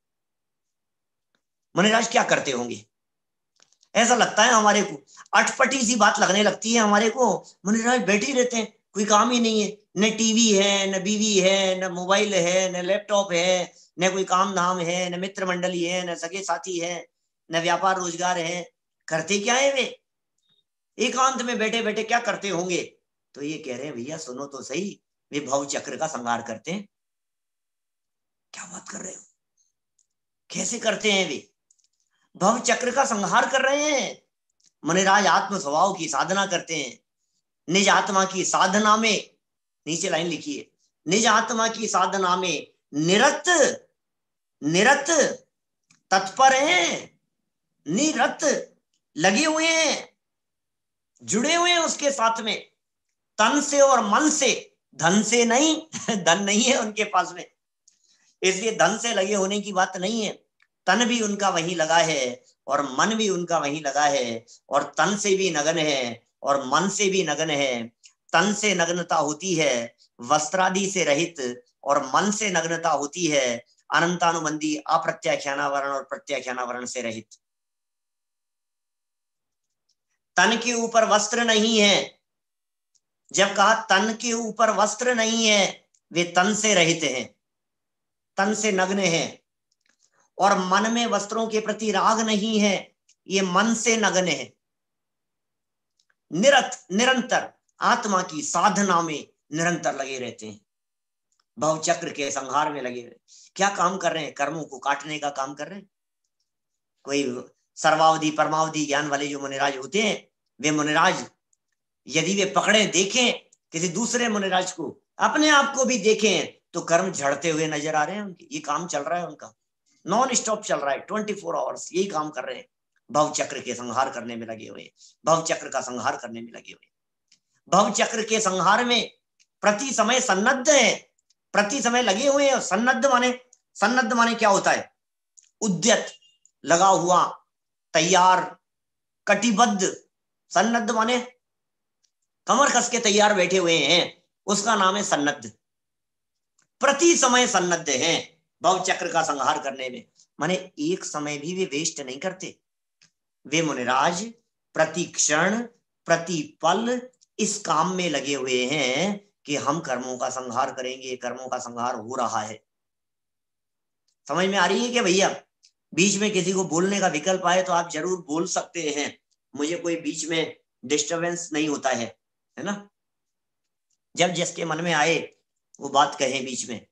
मुनिराज क्या करते होंगे, ऐसा लगता है हमारे को। अटपटी सी बात लगने लगती है हमारे को, मुनिराज बैठे ही रहते हैं, कोई काम ही नहीं है, न टीवी है, न बीवी है, न मोबाइल है, न लैपटॉप है, न कोई काम धाम है, न मित्र मंडली है, न सगे साथी है, न व्यापार रोजगार है। करते क्या है वे, एकांत में बैठे बैठे क्या करते होंगे। तो ये कह रहे हैं भैया सुनो तो सही, वे भव चक्र का संहार करते हैं। क्या बात कर रहे हो, कैसे करते हैं वे, भव चक्र का संहार कर रहे हैं। मुनिराज आत्म स्वभाव की साधना करते हैं, निज आत्मा की साधना में, नीचे लाइन लिखी है, निज आत्मा की साधना में निरत निरत तत्पर हैं, निरत लगे हुए हैं, जुड़े हुए हैं उसके साथ में, तन से और मन से, धन से नहीं धन नहीं है उनके पास में, इसलिए धन से लगे होने की बात नहीं है। तन भी उनका वहीं लगा है और मन भी उनका वहीं लगा है, और तन से भी नग्न है और मन से भी नग्न है। तन से नग्नता होती है वस्त्रादि से रहित, और मन से नग्नता होती है अनंतानुबंधी अप्रत्याख्यानावरण और प्रत्याख्यानावरण से रहित। तन के ऊपर वस्त्र नहीं है, जब कहा तन के ऊपर वस्त्र नहीं है, वे तन से रहित हैं, तन से नग्न है, और मन में वस्त्रों के प्रति राग नहीं है, ये मन से नग्न है। निरंतर आत्मा की साधना में निरंतर लगे रहते हैं, भव चक्र के संहार में लगे रहते। क्या काम कर रहे हैं, कर्मों को काटने का काम कर रहे हैं। कोई सर्वावधि परमावधि ज्ञान वाले जो मुनिराज होते हैं, वे मुनिराज यदि वे पकड़े देखें किसी दूसरे मुनिराज को, अपने आप को भी देखें, तो कर्म झड़ते हुए नजर आ रहे हैं उनके। ये काम चल रहा है उनका, नॉन स्टॉप चल रहा है, 24 आवर्स यही काम कर रहे हैं, भव चक्र के संहार करने में लगे हुए, भव चक्र का संहार करने में लगे हुए। भव चक्र के संहार में प्रति समय सन्नद्ध है, प्रति समय लगे हुए हैं। सन्नद्ध माने क्या होता है? उद्यत, लगा हुआ, तैयार, कटिबद्ध। सन्नद्ध माने कमर कस के तैयार बैठे हुए हैं, उसका नाम है सन्नद्ध। प्रति समय सन्नद्ध हैं भव चक्र का संहार करने में, माने एक समय भी वे वेस्ट नहीं करते। वे मुनिराज प्रति क्षण प्रति पल इस काम में लगे हुए हैं कि हम कर्मों का संहार करेंगे, कर्मों का संहार हो रहा है। समझ में आ रही है क्या भैया? बीच में किसी को बोलने का विकल्प आए तो आप जरूर बोल सकते हैं, मुझे कोई बीच में डिस्टरबेंस नहीं होता है ना। जब जिसके मन में आए वो बात कहें बीच में।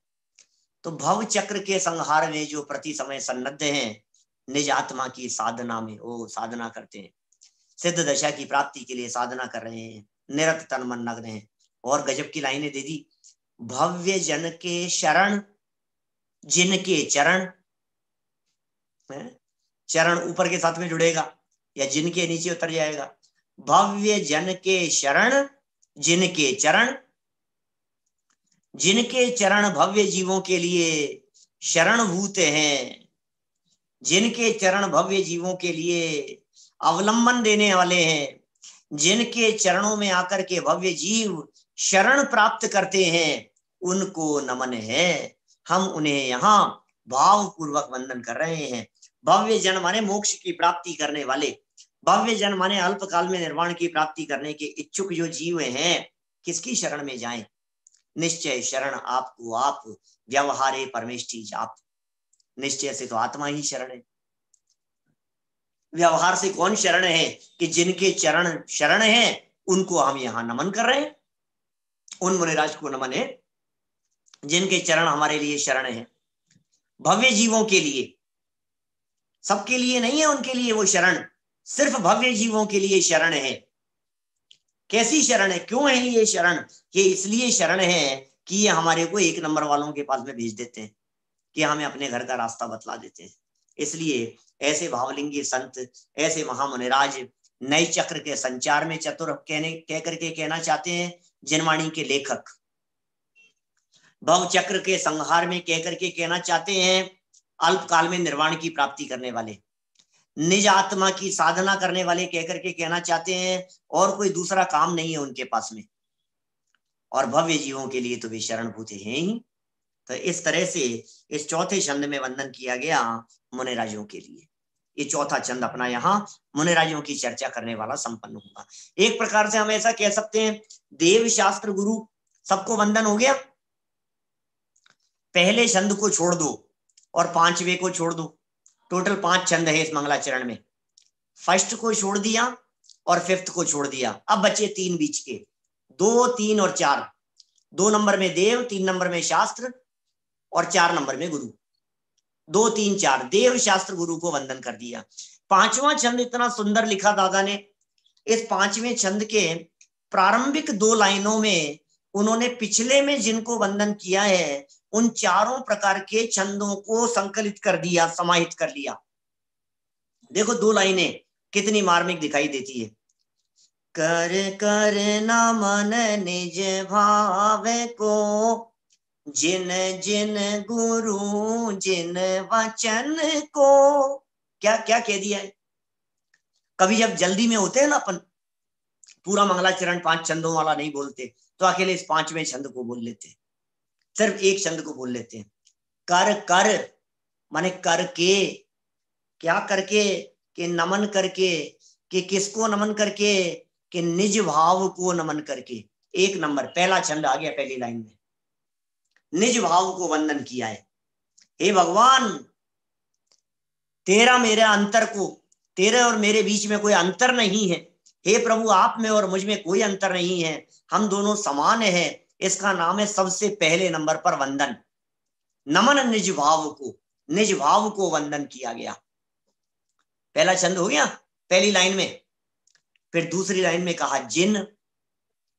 तो भव चक्र के संहार में जो प्रति समय सन्नद्ध हैं, निज आत्मा की साधना में वो साधना करते हैं, सिद्ध दशा की प्राप्ति के लिए साधना कर रहे हैं, निरत तन मन नग्न हैं। और गजब की लाइनें दे दी, भव्य जन के शरण जिनके चरण, चरण ऊपर के साथ में जुड़ेगा या जिनके नीचे उतर जाएगा। भव्य जन के शरण जिनके चरण, जिनके चरण भव्य जीवों के लिए शरणभूत हैं, जिनके चरण भव्य जीवों के लिए अवलंबन देने वाले हैं, जिनके चरणों में आकर के भव्य जीव शरण प्राप्त करते हैं, उनको नमन है। हम उन्हें यहाँ भाव पूर्वक वंदन कर रहे हैं। भव्य जन माने मोक्ष की प्राप्ति करने वाले, भव्य जन माने अल्पकाल में निर्वाण की प्राप्ति करने के इच्छुक जो जीव हैं, किसकी शरण में जाएं? निश्चय शरण आपको आप, व्यवहारे परमेष्ठी जाप। निश्चय से तो आत्मा ही शरण है, व्यवहार से कौन शरण है? कि जिनके चरण शरण है उनको हम यहाँ नमन कर रहे हैं। उन मुनिराज को नमन है जिनके चरण हमारे लिए शरण है। भव्य जीवों के लिए, सबके लिए नहीं है उनके लिए वो शरण, सिर्फ भव्य जीवों के लिए शरण है। कैसी शरण है? क्यों है ये शरण? ये इसलिए शरण है कि ये हमारे को एक नंबर वालों के पास में भेज देते हैं, कि हमें अपने घर का रास्ता बतला देते हैं। इसलिए ऐसे भावलिंगी संत, ऐसे महामुनिराज नए चक्र के संचार में चतुर कह करके कहना चाहते हैं। जिनवाणी के लेखक भव चक्र के संहार में कह करके कहना चाहते हैं अल्पकाल में निर्वाण की प्राप्ति करने वाले, निज आत्मा की साधना करने वाले कह करके कहना चाहते हैं, और कोई दूसरा काम नहीं है उनके पास में। और भव्य जीवों के लिए तो वे शरणभूत हैं ही। तो इस तरह से इस चौथे छंद में वंदन किया गया मुनिराजों के लिए। ये चौथा छंद अपना यहाँ मुनिराजों की चर्चा करने वाला संपन्न हुआ। एक प्रकार से हम ऐसा कह सकते हैं, देव शास्त्र गुरु सबको वंदन हो गया। पहले छंद को छोड़ दो और पांचवे को छोड़ दो, टोटल 5 छंद है इस मंगलाचरण में। फर्स्ट को छोड़ दिया और फिफ्थ को छोड़ दिया, अब बचे 3 बीच के, 2, 3 और 4। 2 नंबर में देव, 3 नंबर में शास्त्र और 4 नंबर में गुरु। 2, 3, 4 देव शास्त्र गुरु को वंदन कर दिया। 5वां छंद इतना सुंदर लिखा दादा ने। इस 5वें छंद के प्रारंभिक 2 लाइनों में उन्होंने पिछले में जिनको वंदन किया है उन चारों प्रकार के छंदों को संकलित कर दिया, समाहित कर लिया। देखो 2 लाइनें कितनी मार्मिक दिखाई देती है। कर कर नमन निज भाव को, जिन जिन गुरु जिन वचन को। क्या क्या कह दिया है? कभी जब जल्दी में होते हैं ना अपन, पूरा मंगलाचरण 5 छंदों वाला नहीं बोलते, तो अकेले इस 5वें छंद को बोल लेते हैं, सिर्फ एक छंद को बोल लेते हैं। कर कर माने करके, क्या करके? कि नमन करके। कि किसको नमन करके? कि निज भाव को नमन करके। 1 नंबर पहला छंद आ गया पहली लाइन में, निज भाव को वंदन किया है। हे भगवान, तेरा मेरे अंतर को, तेरे और मेरे बीच में कोई अंतर नहीं है। हे प्रभु, आप में और मुझ में कोई अंतर नहीं है, हम दोनों समान है। इसका नाम है सबसे पहले नंबर पर वंदन। नमन निज भाव को, निज भाव को वंदन किया गया। पहला छंद हो गया पहली लाइन में। फिर दूसरी लाइन में कहा जिन,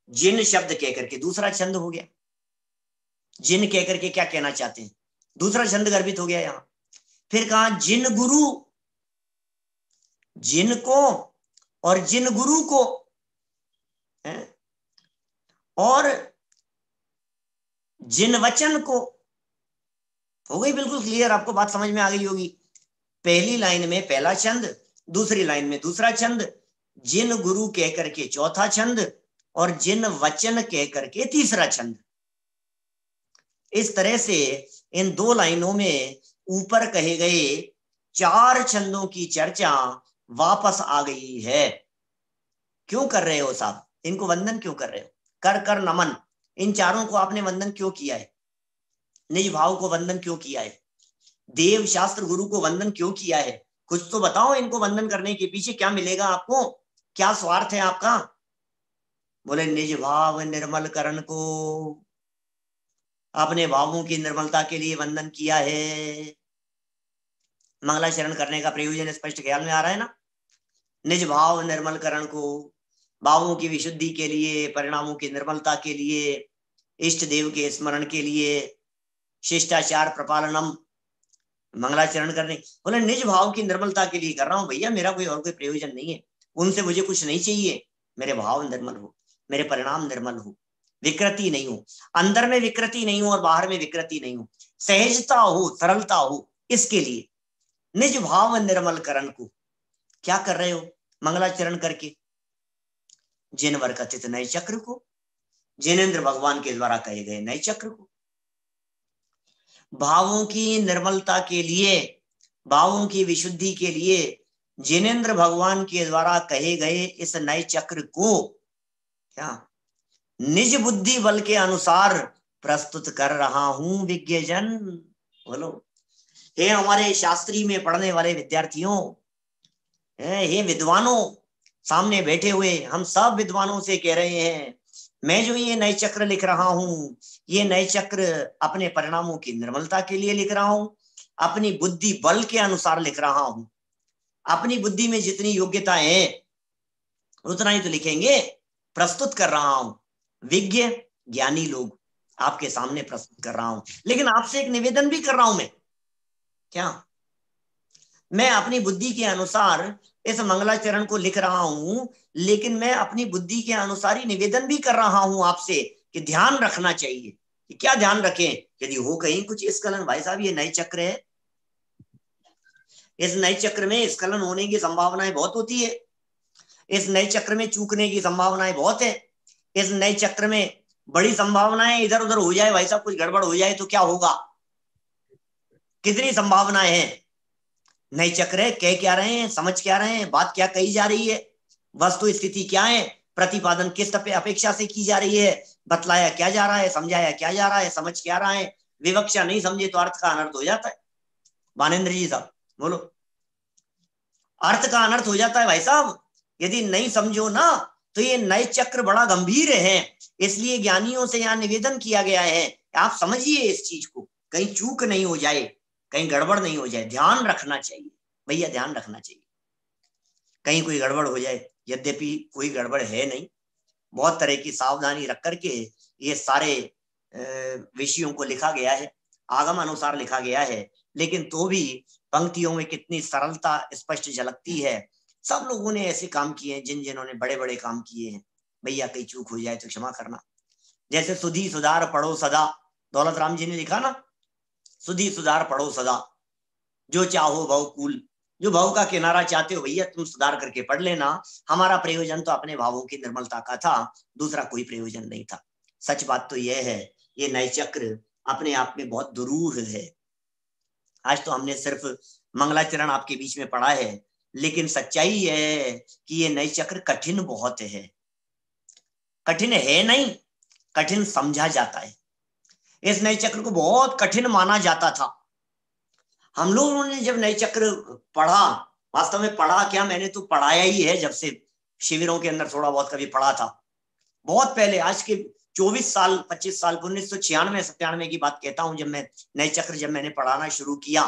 जिन शब्द कह करके दूसरा छंद हो गया। जिन कह करके क्या कहना चाहते हैं? दूसरा छंद गर्भित हो गया यहां। फिर कहा जिन गुरु, जिन को और जिन गुरु को है। और जिन वचन को, हो गई बिल्कुल क्लियर, आपको बात समझ में आ गई होगी। पहली लाइन में पहला छंद, दूसरी लाइन में दूसरा छंद, जिन गुरु कह करके चौथा छंद, और जिन वचन कह करके तीसरा छंद। इस तरह से इन दो लाइनों में ऊपर कहे गए 4 छंदों की चर्चा वापस आ गई है। क्यों कर रहे हो साहब? इनको वंदन क्यों कर रहे हो? कर कर नमन, इन चारों को आपने वंदन क्यों किया है? निज भाव को वंदन क्यों किया है? देव शास्त्र गुरु को वंदन क्यों किया है? कुछ तो बताओ, इनको वंदन करने के पीछे क्या मिलेगा आपको? क्या स्वार्थ है आपका? बोले निज भाव निर्मल करण को, अपने भावों की निर्मलता के लिए वंदन किया है। मंगलाचरण करने का प्रयोजन स्पष्ट ख्याल में आ रहा है ना? निज भाव निर्मल करण को, भावों की विशुद्धि के लिए, परिणामों की निर्मलता के लिए, इष्ट देव के स्मरण के लिए, शिष्टाचार प्रपालनम, मंगलाचरण करने। बोले निज भाव की निर्मलता के लिए कर रहा हूं भैया, मेरा कोई और कोई प्रयोजन नहीं है, उनसे मुझे कुछ नहीं चाहिए। मेरे भाव निर्मल हो, मेरे परिणाम निर्मल हो, विकृति नहीं हो, अंदर में विकृति नहीं हो और बाहर में विकृति नहीं हो, सहजता हो, सरलता हो, इसके लिए निज भाव निर्मल करण को क्या कर रहे हो? मंगलाचरण करके जिन वर कथित नए चक्र को, जिनेन्द्र भगवान के द्वारा कहे गए नए चक्र को, भावों की निर्मलता के लिए, भावों की विशुद्धि के लिए जिनेन्द्र भगवान के द्वारा कहे गए इस नए चक्र को क्या निज बुद्धि बल के अनुसार प्रस्तुत कर रहा हूं विज्ञजन। बोलो, हे हमारे शास्त्री में पढ़ने वाले विद्यार्थियों, हे विद्वानों, सामने बैठे हुए हम सब विद्वानों से कह रहे हैं, मैं जो ये नए चक्र लिख रहा हूं, ये नए चक्र अपने परिणामों की निर्मलता के लिए लिख रहा हूं, अपनी बुद्धि बल के अनुसार लिख रहा हूं। अपनी बुद्धि में जितनी योग्यता है उतना ही तो लिखेंगे, प्रस्तुत कर रहा हूं। विज्ञ ज्ञानी लोग आपके सामने प्रस्तुत कर रहा हूं, लेकिन आपसे एक निवेदन भी कर रहा हूं मैं। क्या? मैं अपनी बुद्धि के अनुसार इस मंगलाचरण को लिख रहा हूं, लेकिन मैं अपनी बुद्धि के अनुसार ही निवेदन भी कर रहा हूं आपसे कि ध्यान रखना चाहिए। कि क्या ध्यान रखें? यदि हो कहीं कुछ स्खलन, भाई साहब ये नए चक्र है, इस नए चक्र में स्खलन होने की संभावनाएं बहुत होती है, इस नए चक्र में चूकने की संभावनाएं बहुत है, इस नए चक्र में बड़ी संभावनाएं इधर उधर हो जाए, भाई साहब कुछ गड़बड़ हो जाए तो क्या होगा? कितनी संभावनाएं हैं? नए चक्र है, कह क्या रहे हैं, समझ क्या रहे हैं, बात क्या कही जा रही है, वस्तु स्थिति क्या है, प्रतिपादन किस अपेक्षा से की जा रही है, बतलाया क्या जा रहा है, समझाया क्या जा रहा है, समझ क्या रहा है। विवक्षा नहीं समझे तो अर्थ का अनर्थ हो जाता है। बानेन्द्र जी साहब बोलो, अर्थ का अनर्थ हो जाता है भाई साहब, यदि नहीं समझो ना तो। ये नए चक्र बड़ा गंभीर है, इसलिए ज्ञानियों से यहाँ निवेदन किया गया है, आप समझिए इस चीज को, कहीं चूक नहीं हो जाए, कहीं गड़बड़ नहीं हो जाए, ध्यान रखना चाहिए भैया, ध्यान रखना चाहिए, कहीं कोई गड़बड़ हो जाए। यद्यपि कोई गड़बड़ है नहीं, बहुत तरह की सावधानी रख करके ये सारे विषयों को लिखा गया है, आगम अनुसार लिखा गया है, लेकिन तो भी पंक्तियों में कितनी सरलता स्पष्ट झलकती है। सब लोगों ने ऐसे काम किए हैं, जिन्होंने बड़े बड़े काम किए हैं। भैया कहीं चूक हो जाए तो क्षमा करना। जैसे सुधी सुधार पढ़ो सदा, दौलत राम जी ने लिखा ना, सुधी सुधार पढ़ो सदा, जो चाहो भव कूल, जो भाव का किनारा चाहते हो भैया तुम सुधार करके पढ़ लेना। हमारा प्रयोजन तो अपने भावों की निर्मलता का था, दूसरा कोई प्रयोजन नहीं था। सच बात तो यह है, ये नए चक्र अपने आप में बहुत दुरूह है। आज तो हमने सिर्फ मंगलाचरण आपके बीच में पढ़ा है, लेकिन सच्चाई यह है कि ये नए चक्र कठिन बहुत है। कठिन है नहीं, कठिन समझा जाता है। इस नए चक्र को बहुत कठिन माना जाता था। हम लोगों ने जब नए चक्र पढ़ा, वास्तव में पढ़ा क्या, मैंने तो पढ़ाया ही है, जब से शिविरों के अंदर थोड़ा बहुत कभी पढ़ा था, बहुत पहले, आज के 24 साल 25 साल 1996-97 की बात कहता हूं, जब मैं नए चक्र जब मैंने पढ़ाना शुरू किया,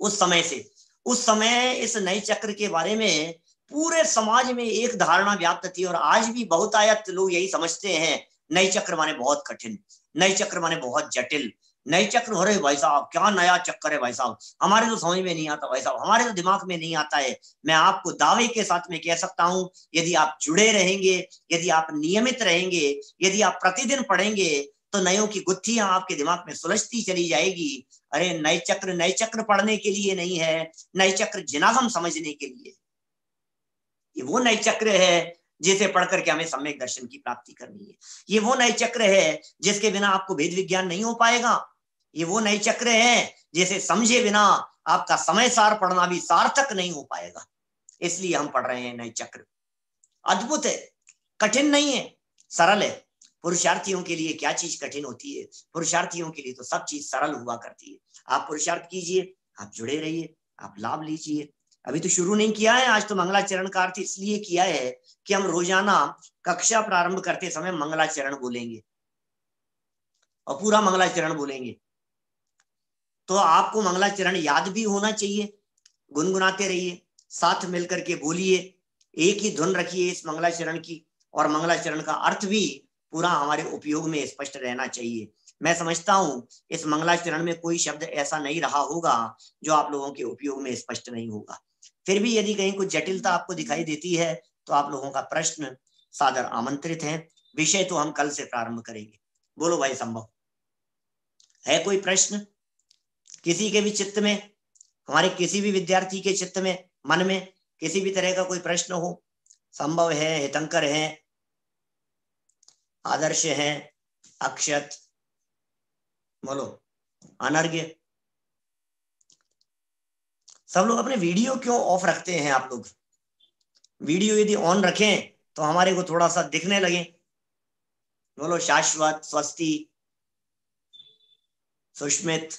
उस समय से, उस समय इस नए चक्र के बारे में पूरे समाज में एक धारणा व्याप्त थी, और आज भी बहुतायत लोग यही समझते हैं, नए चक्र माने बहुत कठिन, नए चक्र माने बहुत जटिल, नए चक्र हो रहे भाई साहब, क्या नया चक्कर है भाई साहब, हमारे तो समझ में नहीं आता भाई साहब, हमारे तो दिमाग में नहीं आता है। मैं आपको दावे के साथ में कह सकता हूं, यदि आप जुड़े रहेंगे, यदि आप नियमित रहेंगे, यदि आप प्रतिदिन पढ़ेंगे, तो नयों की गुत्थियां आपके दिमाग में सुलझती चली जाएगी। अरे नए चक्र पढ़ने के लिए नहीं है, नए चक्र जिनागम समझने के लिए। ये वो नए चक्र है जिसे पढ़ करके हमें सम्यक दर्शन की प्राप्ति करनी है। ये वो नए चक्र है जिसके बिना आपको भेद विज्ञान नहीं हो पाएगा। ये वो नए चक्र है जिसे समझे बिना आपका समय सार पढ़ना भी सार्थक नहीं हो पाएगा। इसलिए हम पढ़ रहे हैं नए चक्र। अद्भुत है, कठिन नहीं है, सरल है। पुरुषार्थियों के लिए क्या चीज कठिन होती है? पुरुषार्थियों के लिए तो सब चीज सरल हुआ करती है। आप पुरुषार्थ कीजिए, आप जुड़े रहिए, आप लाभ लीजिए। अभी तो शुरू नहीं किया है, आज तो मंगलाचरण का अर्थ इसलिए किया है कि हम रोजाना कक्षा प्रारंभ करते समय मंगलाचरण बोलेंगे और पूरा मंगलाचरण बोलेंगे। तो आपको मंगलाचरण याद भी होना चाहिए, गुनगुनाते रहिए, साथ मिलकर के बोलिए, एक ही धुन रखिए इस मंगलाचरण की, और मंगलाचरण का अर्थ भी पूरा हमारे उपयोग में स्पष्ट रहना चाहिए। मैं समझता हूं इस मंगलाचरण में कोई शब्द ऐसा नहीं रहा होगा जो आप लोगों के उपयोग में स्पष्ट नहीं होगा। फिर भी यदि कहीं कुछ जटिलता आपको दिखाई देती है तो आप लोगों का प्रश्न सादर आमंत्रित है। विषय तो हम कल से प्रारंभ करेंगे। बोलो भाई, संभव है कोई प्रश्न किसी के भी चित्त में, हमारे किसी भी विद्यार्थी के चित्त में, मन में किसी भी तरह का कोई प्रश्न हो? संभव है, हितंकर है, आदर्श है, अक्षत, बोलो, अनर्घ्य। सब लोग अपने वीडियो क्यों ऑफ रखते हैं? आप लोग वीडियो यदि ऑन रखें तो हमारे को थोड़ा सा दिखने लगे। बोलो, शाश्वत, स्वस्ति, सुष्मित,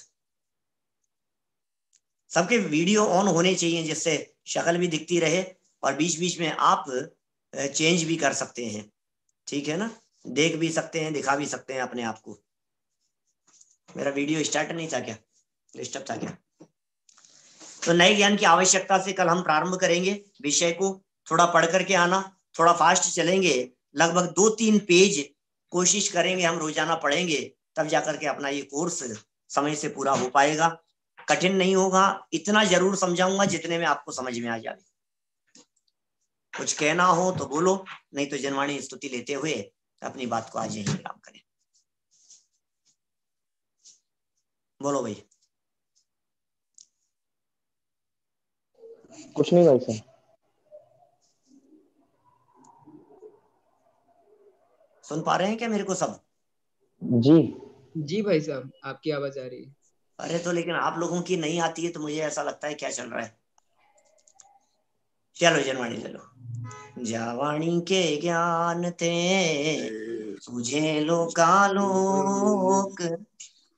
सबके वीडियो ऑन होने चाहिए जिससे शक्ल भी दिखती रहे और बीच बीच में आप चेंज भी कर सकते हैं। ठीक है ना, देख भी सकते हैं, दिखा भी सकते हैं अपने आप को। मेरा वीडियो स्टार्ट नहीं था क्या? डिस्टर्ब था क्या? तो नए ज्ञान की आवश्यकता से कल हम प्रारंभ करेंगे। विषय को थोड़ा पढ़ करके आना, थोड़ा फास्ट चलेंगे, लगभग 2-3 पेज कोशिश करेंगे हम रोजाना पढ़ेंगे, तब जाकर के अपना ये कोर्स समय से पूरा हो पाएगा। कठिन नहीं होगा, इतना जरूर समझाऊंगा जितने में आपको समझ में आ जाए। कुछ कहना हो तो बोलो, नहीं तो जनवाणी स्तुति लेते हुए अपनी बात को आज यही विराम करें। बोलो भाई। कुछ नहीं भाई साहब। सुन पा रहे हैं क्या मेरे को सब? जी जी भाई साहब, आपकी आवाज आ रही है। अरे तो लेकिन आप लोगों की नहीं आती है तो मुझे ऐसा लगता है क्या चल रहा है। चलो जनवाणी ले लो। जावाणी के ज्ञान थे तुझे लोकालोक,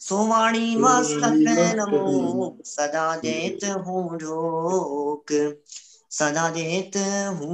सोवाणी मस्तक नमो सदा देत हूँ रोक, सदा देत हूँ